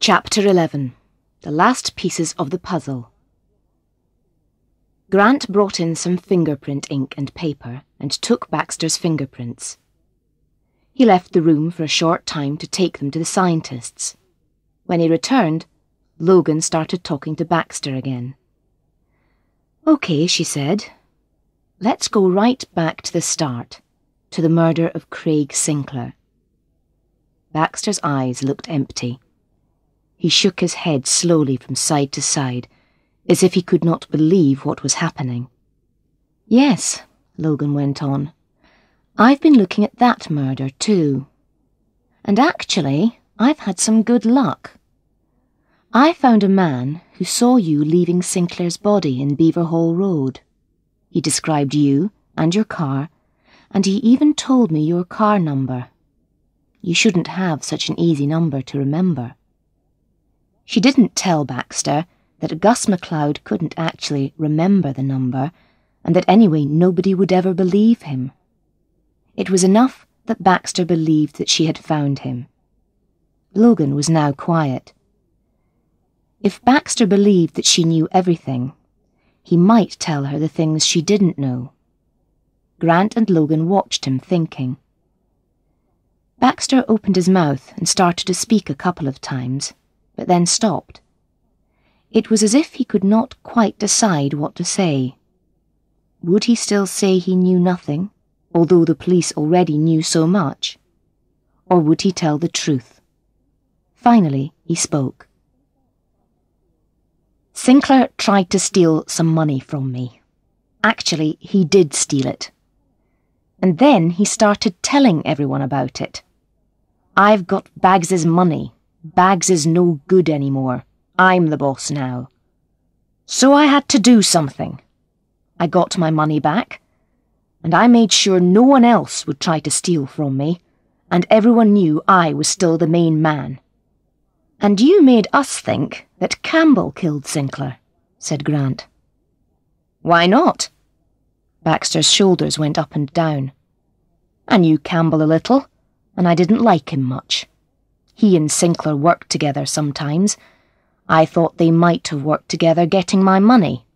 Chapter 11. The Last Pieces of the Puzzle. Grant brought in some fingerprint ink and paper and took Baxter's fingerprints. He left the room for a short time to take them to the scientists. When he returned, Logan started talking to Baxter again. "Okay," she said. "Let's go right back to the start, to the murder of Craig Sinclair." Baxter's eyes looked empty. He shook his head slowly from side to side, as if he could not believe what was happening. "Yes," Logan went on, "I've been looking at that murder too. And actually, I've had some good luck. I found a man who saw you leaving Sinclair's body in Beaver Hall Road. He described you and your car, and he even told me your car number. You shouldn't have such an easy number to remember." She didn't tell Baxter that Gus MacLeod couldn't actually remember the number, and that anyway nobody would ever believe him. It was enough that Baxter believed that she had found him. Logan was now quiet. If Baxter believed that she knew everything, he might tell her the things she didn't know. Grant and Logan watched him, thinking. Baxter opened his mouth and started to speak a couple of times, but then stopped. It was as if he could not quite decide what to say. Would he still say he knew nothing, although the police already knew so much? Or would he tell the truth? Finally, he spoke. "Sinclair tried to steal some money from me. Actually, he did steal it. And then he started telling everyone about it. I've got Baggs's money. Baggs is no good anymore. I'm the boss now. So I had to do something. I got my money back, and I made sure no one else would try to steal from me, and everyone knew I was still the main man." "And you made us think that Campbell killed Sinclair," said Grant. "Why not?" Baxter's shoulders went up and down. "I knew Campbell a little, and I didn't like him much. He and Sinclair worked together sometimes. I thought they might have worked together getting my money.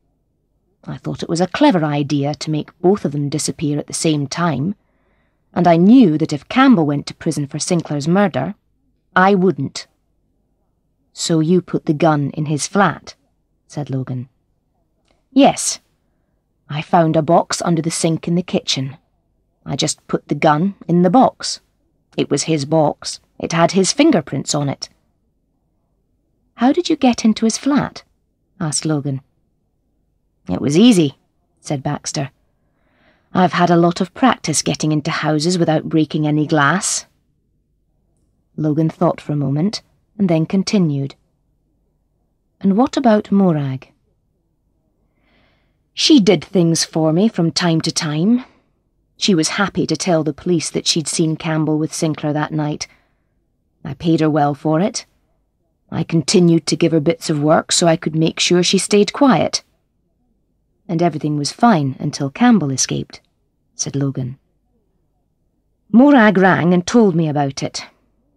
I thought it was a clever idea to make both of them disappear at the same time, and I knew that if Campbell went to prison for Sinclair's murder, I wouldn't." "So you put the gun in his flat?" said Logan. "Yes. I found a box under the sink in the kitchen. I just put the gun in the box. It was his box. It had his fingerprints on it." "How did you get into his flat?" asked Logan. "It was easy," said Baxter. "I've had a lot of practice getting into houses without breaking any glass." Logan thought for a moment, and then continued. "And what about Morag?" "She did things for me from time to time. She was happy to tell the police that she'd seen Campbell with Sinclair that night. I paid her well for it. I continued to give her bits of work so I could make sure she stayed quiet. And everything was fine until Campbell escaped," said Logan. "Morag rang and told me about it.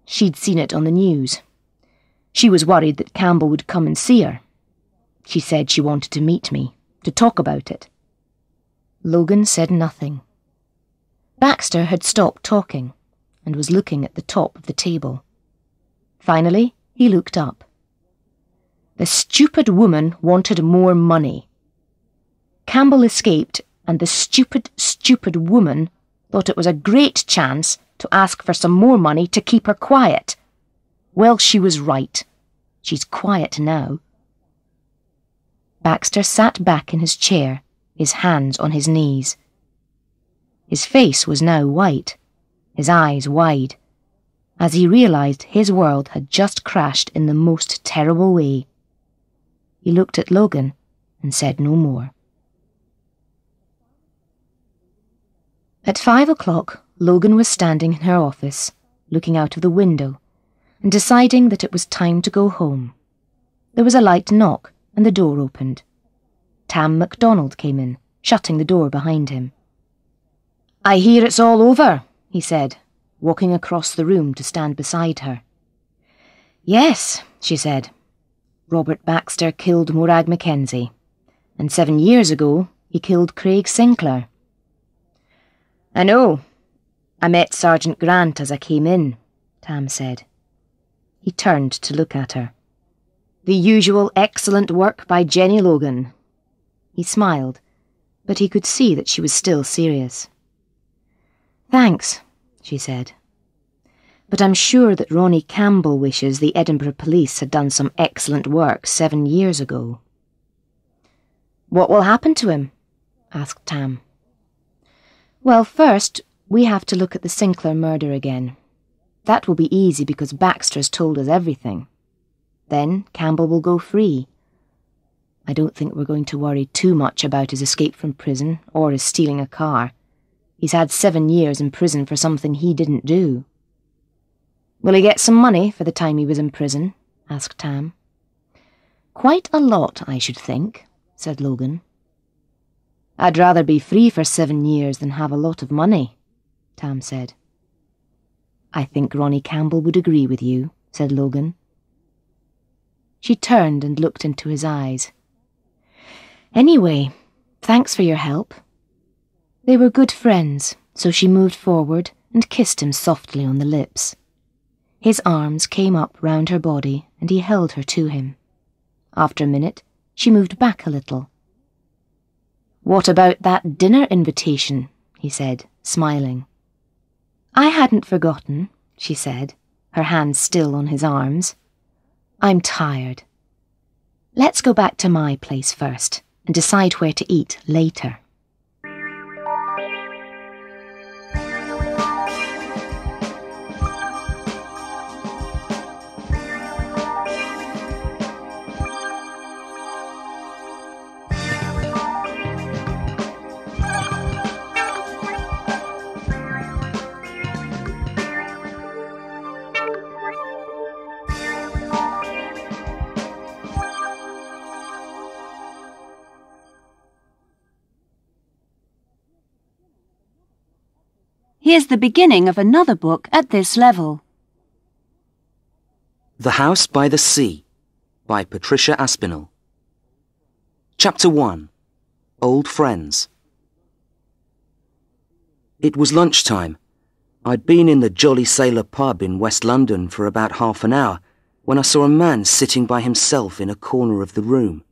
She'd seen it on the news. She was worried that Campbell would come and see her. She said she wanted to meet me, to talk about it." Logan said nothing. Baxter had stopped talking and was looking at the top of the table. Finally, he looked up. "The stupid woman wanted more money. Campbell escaped, and the stupid woman thought it was a great chance to ask for some more money to keep her quiet. Well, she was right. She's quiet now." Baxter sat back in his chair, his hands on his knees. His face was now white, his eyes wide, as he realized his world had just crashed in the most terrible way. He looked at Logan and said no more. At 5 o'clock, Logan was standing in her office, looking out of the window, and deciding that it was time to go home. There was a light knock, and the door opened. Tam MacDonald came in, shutting the door behind him. "I hear it's all over," he said, walking across the room to stand beside her. Yes, she said. Robert Baxter killed Morag Mackenzie, and 7 years ago he killed Craig Sinclair. I know. I met Sergeant Grant as I came in, Tam said. He turned to look at her. The usual excellent work by Jenny Logan. He smiled, but he could see that she was still serious. Thanks, she said. But I'm sure that Ronnie Campbell wishes the Edinburgh police had done some excellent work 7 years ago. What will happen to him? Asked Tam. Well, first, we have to look at the Sinclair murder again. That will be easy because Baxter's told us everything. Then Campbell will go free. I don't think we're going to worry too much about his escape from prison or his stealing a car. He's had 7 years in prison for something he didn't do. Will he get some money for the time he was in prison? Asked Tam. Quite a lot, I should think, said Logan. I'd rather be free for 7 years than have a lot of money, Tam said. I think Ronnie Campbell would agree with you, said Logan. She turned and looked into his eyes. Anyway, thanks for your help. They were good friends, so she moved forward and kissed him softly on the lips. His arms came up round her body and he held her to him. After a minute, she moved back a little. What about that dinner invitation? He said, smiling. I hadn't forgotten, she said, her hands still on his arms. I'm tired. Let's go back to my place first and decide where to eat later. Here's the beginning of another book at this level. The House by the Sea by Patricia Aspinall. Chapter 1. Old Friends. It was lunchtime. I'd been in the Jolly Sailor pub in West London for about half an hour when I saw a man sitting by himself in a corner of the room.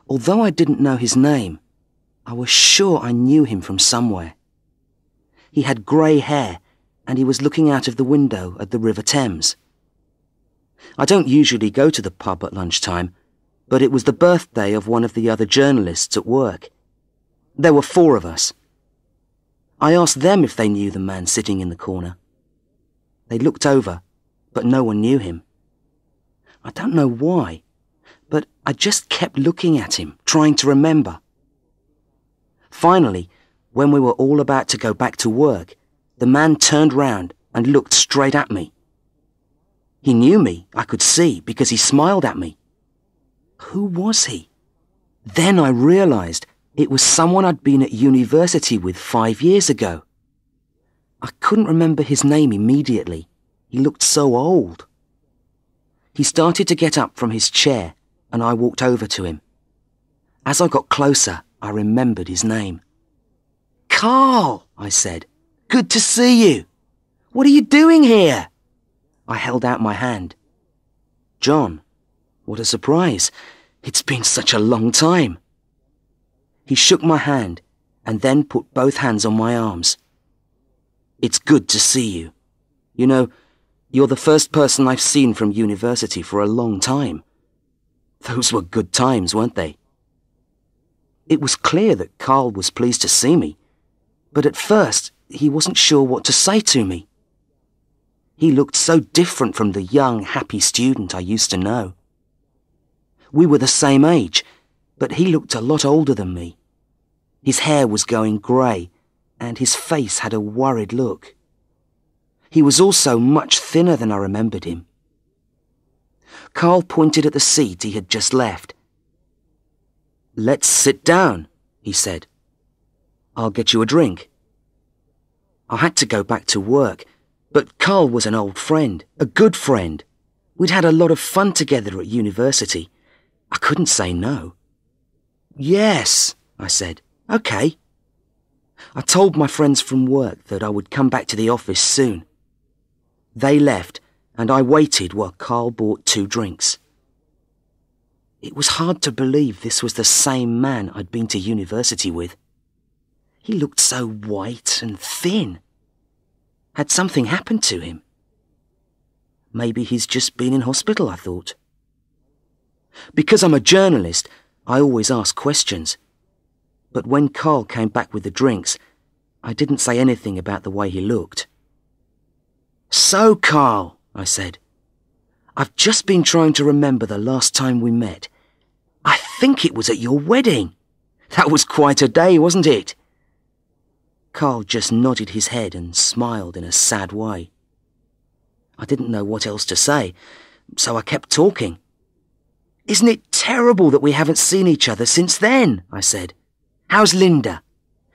Although I didn't know his name, I was sure I knew him from somewhere. He had grey hair, and he was looking out of the window at the River Thames. I don't usually go to the pub at lunchtime, but it was the birthday of one of the other journalists at work. There were 4 of us. I asked them if they knew the man sitting in the corner. They looked over, but no one knew him. I don't know why, but I just kept looking at him, trying to remember. Finally, when we were all about to go back to work, the man turned round and looked straight at me. He knew me, I could see, because he smiled at me. Who was he? Then I realised it was someone I'd been at university with 5 years ago. I couldn't remember his name immediately. He looked so old. He started to get up from his chair, and I walked over to him. As I got closer, I remembered his name. Carl, I said. Good to see you. What are you doing here? I held out my hand. John, what a surprise. It's been such a long time. He shook my hand and then put both hands on my arms. It's good to see you. You know, you're the first person I've seen from university for a long time. Those were good times, weren't they? It was clear that Carl was pleased to see me, but at first he wasn't sure what to say to me. He looked so different from the young, happy student I used to know. We were the same age, but he looked a lot older than me. His hair was going grey, and his face had a worried look. He was also much thinner than I remembered him. Carl pointed at the seat he had just left. Let's sit down, he said. I'll get you a drink. I had to go back to work, but Carl was an old friend, a good friend. We'd had a lot of fun together at university. I couldn't say no. Yes, I said. Okay. I told my friends from work that I would come back to the office soon. They left, and I waited while Carl bought 2 drinks. It was hard to believe this was the same man I'd been to university with. He looked so white and thin. Had something happened to him? Maybe he's just been in hospital, I thought. Because I'm a journalist, I always ask questions. But when Carl came back with the drinks, I didn't say anything about the way he looked. So, Carl, I said, I've just been trying to remember the last time we met. I think it was at your wedding. That was quite a day, wasn't it? Carl just nodded his head and smiled in a sad way. I didn't know what else to say, so I kept talking. Isn't it terrible that we haven't seen each other since then? I said. How's Linda?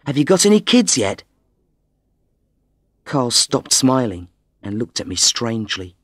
Have you got any kids yet? Carl stopped smiling and looked at me strangely.